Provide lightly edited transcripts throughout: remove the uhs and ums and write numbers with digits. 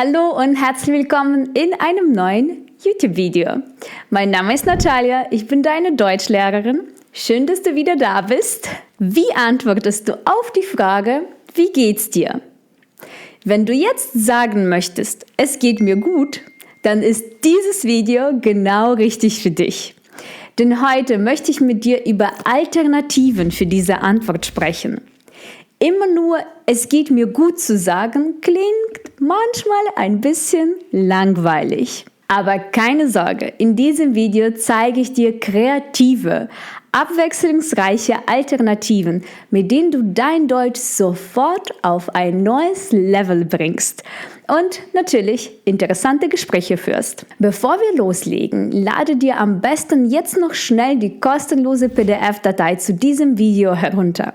Hallo und herzlich willkommen in einem neuen YouTube-Video. Mein Name ist Natalia, ich bin deine Deutschlehrerin. Schön, dass du wieder da bist. Wie antwortest du auf die Frage, wie geht's dir? Wenn du jetzt sagen möchtest, es geht mir gut, dann ist dieses Video genau richtig für dich. Denn heute möchte ich mit dir über Alternativen für diese Antwort sprechen. Immer nur, es geht mir gut zu sagen, klingt manchmal ein bisschen langweilig. Aber keine Sorge, in diesem Video zeige ich dir kreative, abwechslungsreiche Alternativen, mit denen du dein Deutsch sofort auf ein neues Level bringst und natürlich interessante Gespräche führst. Bevor wir loslegen, lade dir am besten jetzt noch schnell die kostenlose PDF-Datei zu diesem Video herunter.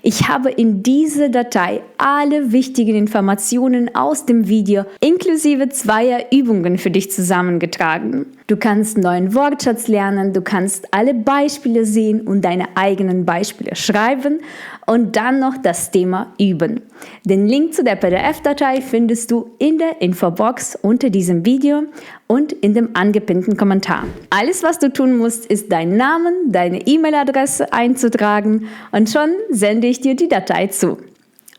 Ich habe in diese Datei alle wichtigen Informationen aus dem Video inklusive 2 Übungen für dich zusammengetragen. Du kannst neuen Wortschatz lernen, du kannst alle Beispiele sehen und deine eigenen Beispiele schreiben und dann noch das Thema üben. Den Link zu der PDF-Datei findest du in der Infobox unter diesem Video und in dem angepinnten Kommentar. Alles, was du tun musst, ist deinen Namen, deine E-Mail-Adresse einzutragen und schon sende ich dir die Datei zu.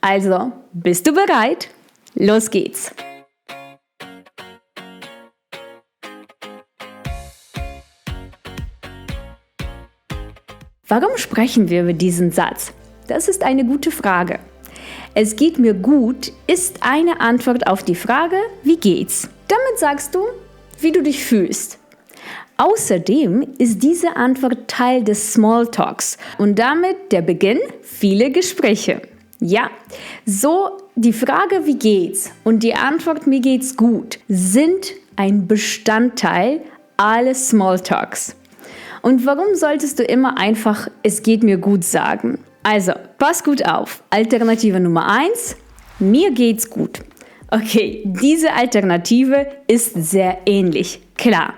Also, bist du bereit? Los geht's! Warum sprechen wir über diesen Satz? Das ist eine gute Frage. Es geht mir gut ist eine Antwort auf die Frage, wie geht's? Damit sagst du, wie du dich fühlst. Außerdem ist diese Antwort Teil des Smalltalks und damit der Beginn vieler Gespräche. Ja, so die Frage, wie geht's und die Antwort, mir geht's gut, sind ein Bestandteil alles Smalltalks. Und warum solltest du immer einfach, es geht mir gut sagen? Also, pass gut auf. Alternative Nummer 1, mir geht's gut. Okay, diese Alternative ist sehr ähnlich. Klar,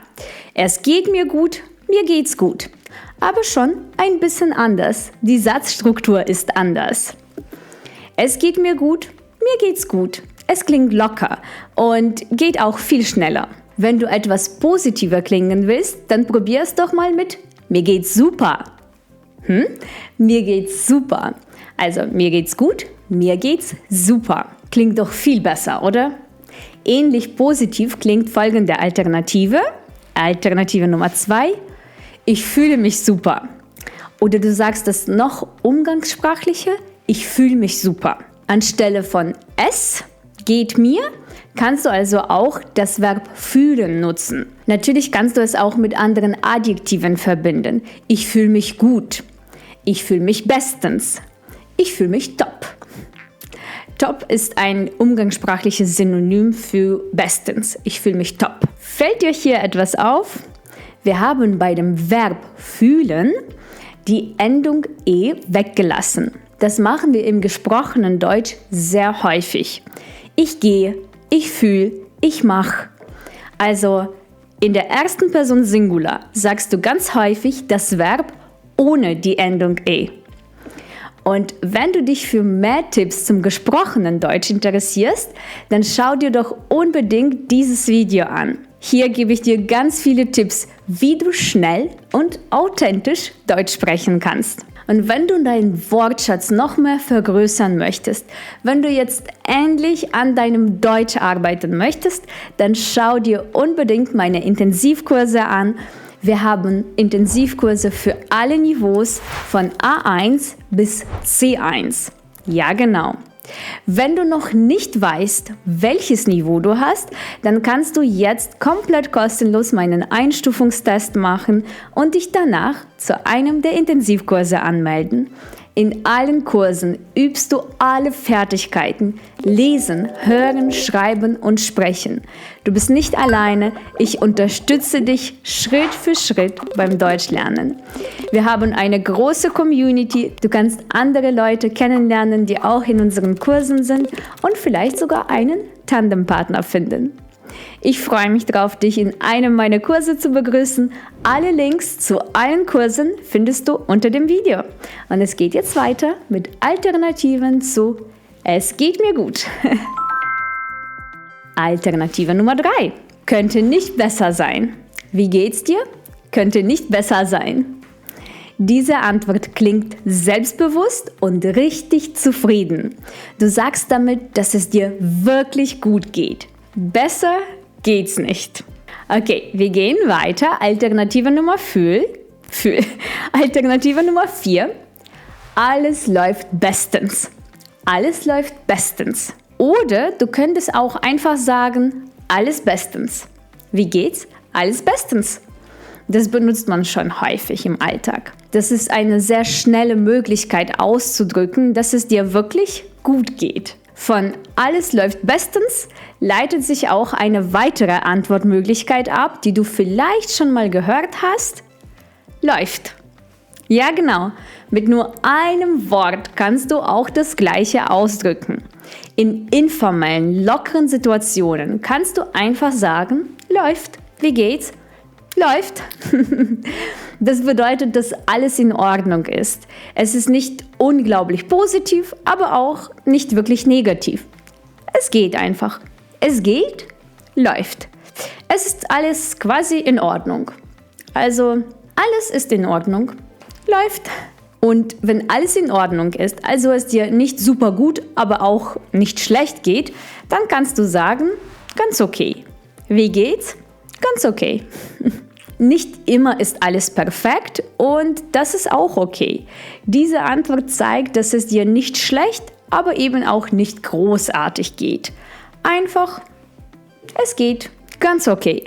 es geht mir gut, mir geht's gut. Aber schon ein bisschen anders. Die Satzstruktur ist anders. Es geht mir gut, mir geht's gut. Es klingt locker und geht auch viel schneller. Wenn du etwas positiver klingen willst, dann probier's doch mal mit mir geht's super. Mir geht's super. Also mir geht's gut, mir geht's super. Klingt doch viel besser, oder? Ähnlich positiv klingt folgende Alternative. Alternative Nummer 2. Ich fühle mich super. Oder du sagst das noch umgangssprachlicher. Ich fühle mich super. Anstelle von es geht mir, kannst du also auch das Verb fühlen nutzen. Natürlich kannst du es auch mit anderen Adjektiven verbinden. Ich fühle mich gut. Ich fühle mich bestens. Ich fühle mich top. Top ist ein umgangssprachliches Synonym für bestens. Ich fühle mich top. Fällt dir hier etwas auf? Wir haben bei dem Verb fühlen die Endung e weggelassen. Das machen wir im gesprochenen Deutsch sehr häufig. Ich gehe, ich fühle, ich mache. Also in der ersten Person Singular sagst du ganz häufig das Verb ohne die Endung e. Und wenn du dich für mehr Tipps zum gesprochenen Deutsch interessierst, dann schau dir doch unbedingt dieses Video an. Hier gebe ich dir ganz viele Tipps, wie du schnell und authentisch Deutsch sprechen kannst. Und wenn du deinen Wortschatz noch mehr vergrößern möchtest, wenn du jetzt endlich an deinem Deutsch arbeiten möchtest, dann schau dir unbedingt meine Intensivkurse an. Wir haben Intensivkurse für alle Niveaus von A1 bis C1. Ja, genau. Wenn du noch nicht weißt, welches Niveau du hast, dann kannst du jetzt komplett kostenlos meinen Einstufungstest machen und dich danach zu einem der Intensivkurse anmelden. In allen Kursen übst du alle Fertigkeiten: Lesen, Hören, Schreiben und Sprechen. Du bist nicht alleine, ich unterstütze dich Schritt für Schritt beim Deutschlernen. Wir haben eine große Community, du kannst andere Leute kennenlernen, die auch in unseren Kursen sind und vielleicht sogar einen Tandempartner finden. Ich freue mich darauf, dich in einem meiner Kurse zu begrüßen. Alle Links zu allen Kursen findest du unter dem Video. Und es geht jetzt weiter mit Alternativen zu Es geht mir gut. Alternative Nummer 3. Könnte nicht besser sein. Wie geht's dir? Könnte nicht besser sein. Diese Antwort klingt selbstbewusst und richtig zufrieden. Du sagst damit, dass es dir wirklich gut geht. Besser geht's nicht. Okay, wir gehen weiter. Alternative Nummer 4. Alternative Nummer 4. Alles läuft bestens. Alles läuft bestens. Oder du könntest auch einfach sagen, alles bestens. Wie geht's? Alles bestens. Das benutzt man schon häufig im Alltag. Das ist eine sehr schnelle Möglichkeit auszudrücken, dass es dir wirklich gut geht. Von alles läuft bestens leitet sich auch eine weitere Antwortmöglichkeit ab, die du vielleicht schon mal gehört hast. Läuft. Ja, genau. Mit nur einem Wort kannst du auch das Gleiche ausdrücken. In informellen, lockeren Situationen kannst du einfach sagen, läuft. Wie geht's? Läuft. Das bedeutet, dass alles in Ordnung ist. Es ist nicht unglaublich positiv, aber auch nicht wirklich negativ. Es geht einfach. Es geht, läuft. Es ist alles quasi in Ordnung. Also, alles ist in Ordnung, läuft. Und wenn alles in Ordnung ist, also es dir nicht super gut, aber auch nicht schlecht geht, dann kannst du sagen, ganz okay. Wie geht's? Ganz okay. Nicht immer ist alles perfekt und das ist auch okay. Diese Antwort zeigt, dass es dir nicht schlecht, aber eben auch nicht großartig geht. Einfach, es geht. Ganz okay,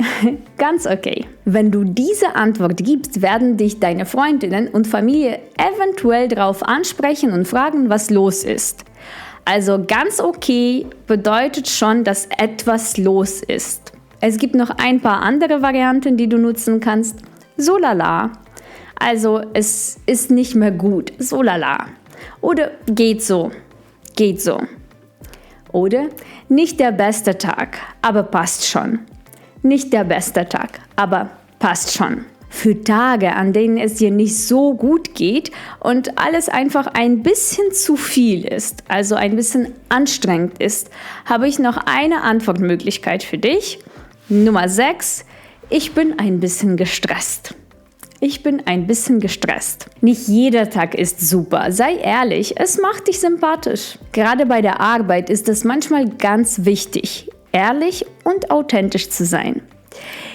ganz okay. Wenn du diese Antwort gibst, werden dich deine Freundinnen und Familie eventuell darauf ansprechen und fragen, was los ist. Also ganz okay bedeutet schon, dass etwas los ist. Es gibt noch ein paar andere Varianten, die du nutzen kannst. So lala. Also es ist nicht mehr gut. So lala. Oder geht so. Geht so. Oder nicht der beste Tag, aber passt schon. Nicht der beste Tag, aber passt schon. Für Tage, an denen es dir nicht so gut geht und alles einfach ein bisschen zu viel ist, also ein bisschen anstrengend ist, habe ich noch eine Antwortmöglichkeit für dich. Nummer 6. Ich bin ein bisschen gestresst. Ich bin ein bisschen gestresst. Nicht jeder Tag ist super. Sei ehrlich, es macht dich sympathisch. Gerade bei der Arbeit ist es manchmal ganz wichtig, ehrlich und authentisch zu sein.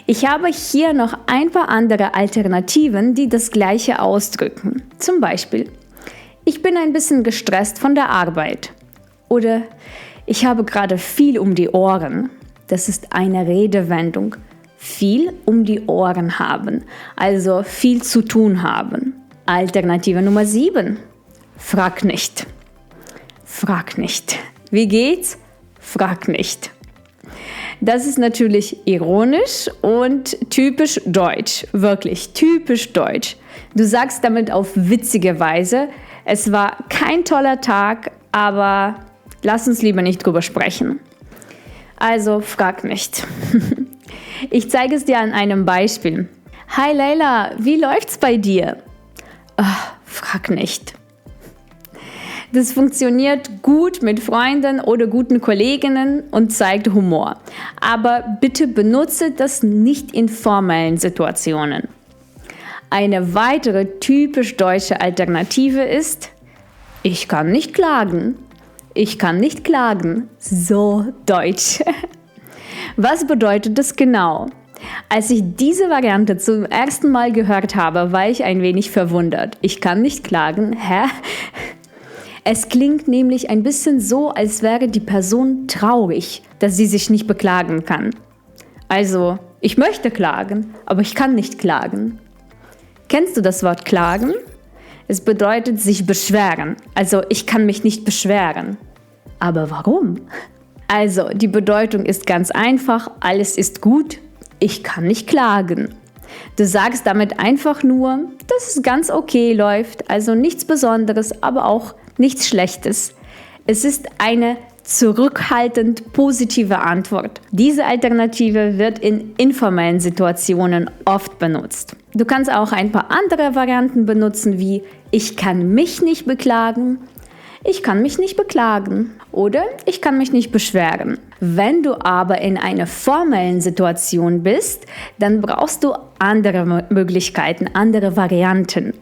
Ich habe hier noch ein paar andere Alternativen, die das Gleiche ausdrücken. Zum Beispiel, ich bin ein bisschen gestresst von der Arbeit. Oder ich habe gerade viel um die Ohren. Das ist eine Redewendung. Viel um die Ohren haben, also viel zu tun haben. Alternative Nummer 7. Frag nicht. Frag nicht. Wie geht's? Frag nicht. Das ist natürlich ironisch und typisch deutsch. Wirklich typisch deutsch. Du sagst damit auf witzige Weise, es war kein toller Tag, aber lass uns lieber nicht drüber sprechen. Also frag nicht. Ich zeige es dir an einem Beispiel. Hi Leila, wie läuft's bei dir? Frag nicht. Das funktioniert gut mit Freunden oder guten Kolleginnen und zeigt Humor. Aber bitte benutze das nicht in formellen Situationen. Eine weitere typisch deutsche Alternative ist, ich kann nicht klagen. Ich kann nicht klagen. So deutsch. Was bedeutet das genau? Als ich diese Variante zum ersten Mal gehört habe, war ich ein wenig verwundert. Ich kann nicht klagen. Hä? Es klingt nämlich ein bisschen so, als wäre die Person traurig, dass sie sich nicht beklagen kann. Also, ich möchte klagen, aber ich kann nicht klagen. Kennst du das Wort klagen? Es bedeutet sich beschweren. Also, ich kann mich nicht beschweren. Aber warum? Also, die Bedeutung ist ganz einfach, alles ist gut, ich kann nicht klagen. Du sagst damit einfach nur, dass es ganz okay läuft, also nichts Besonderes, aber auch nichts Schlechtes. Es ist eine zurückhaltend positive Antwort. Diese Alternative wird in informellen Situationen oft benutzt. Du kannst auch ein paar andere Varianten benutzen, wie ich kann mich nicht beklagen, ich kann mich nicht beklagen oder ich kann mich nicht beschweren. Wenn du aber in einer formellen Situation bist, dann brauchst du andere Möglichkeiten, andere Varianten.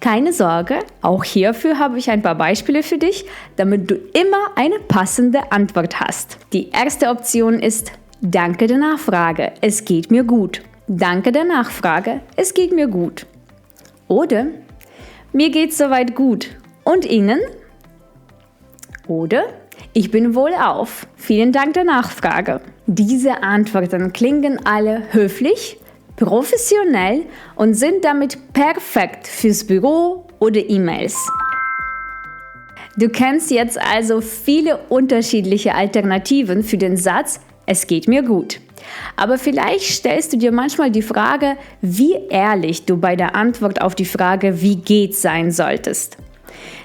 Keine Sorge, auch hierfür habe ich ein paar Beispiele für dich, damit du immer eine passende Antwort hast. Die erste Option ist: Danke der Nachfrage, es geht mir gut. Danke der Nachfrage, es geht mir gut. Oder: Mir geht's soweit gut. Und Ihnen? Oder: Ich bin wohlauf. Vielen Dank der Nachfrage. Diese Antworten klingen alle höflich, professionell und sind damit perfekt fürs Büro oder E-Mails. Du kennst jetzt also viele unterschiedliche Alternativen für den Satz „Es geht mir gut". Aber vielleicht stellst du dir manchmal die Frage, wie ehrlich du bei der Antwort auf die Frage „Wie geht's" sein solltest.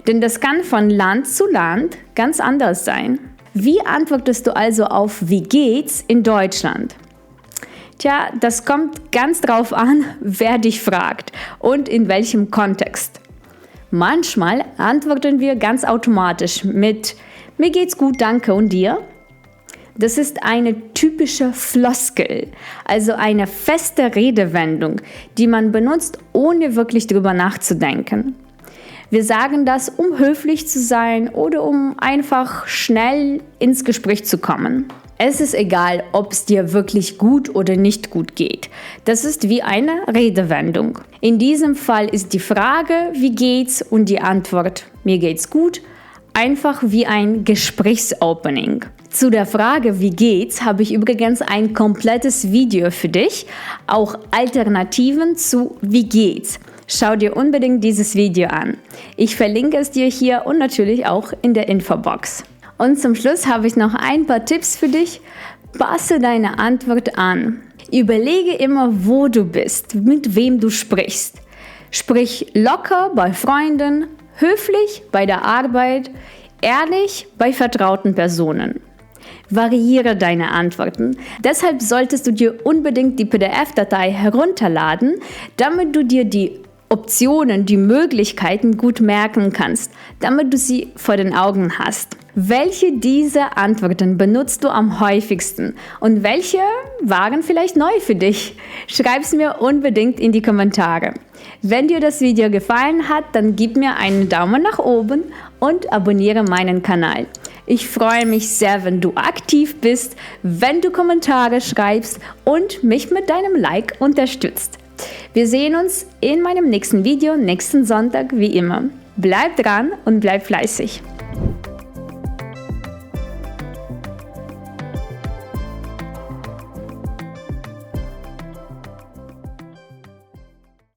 Denn das kann von Land zu Land ganz anders sein. Wie antwortest du also auf „Wie geht's" in Deutschland? Tja, das kommt ganz drauf an, wer dich fragt und in welchem Kontext. Manchmal antworten wir ganz automatisch mit „Mir geht's gut, danke, und dir?" Das ist eine typische Floskel, also eine feste Redewendung, die man benutzt, ohne wirklich drüber nachzudenken. Wir sagen das, um höflich zu sein oder um einfach schnell ins Gespräch zu kommen. Es ist egal, ob es dir wirklich gut oder nicht gut geht. Das ist wie eine Redewendung. In diesem Fall ist die Frage „Wie geht's" und die Antwort „Mir geht's gut" einfach wie ein Gesprächsopening. Zu der Frage „Wie geht's" habe ich übrigens ein komplettes Video für dich, auch Alternativen zu „Wie geht's". Schau dir unbedingt dieses Video an. Ich verlinke es dir hier und natürlich auch in der Infobox. Und zum Schluss habe ich noch ein paar Tipps für dich. Passe deine Antwort an. Überlege immer, wo du bist, mit wem du sprichst. Sprich locker bei Freunden, höflich bei der Arbeit, ehrlich bei vertrauten Personen. Variiere deine Antworten. Deshalb solltest du dir unbedingt die PDF-Datei herunterladen, damit du dir die Optionen, die Möglichkeiten gut merken kannst, damit du sie vor den Augen hast. Welche dieser Antworten benutzt du am häufigsten und welche waren vielleicht neu für dich? Schreib es mir unbedingt in die Kommentare. Wenn dir das Video gefallen hat, dann gib mir einen Daumen nach oben und abonniere meinen Kanal. Ich freue mich sehr, wenn du aktiv bist, wenn du Kommentare schreibst und mich mit deinem Like unterstützt. Wir sehen uns in meinem nächsten Video nächsten Sonntag wie immer. Bleib dran und bleib fleißig.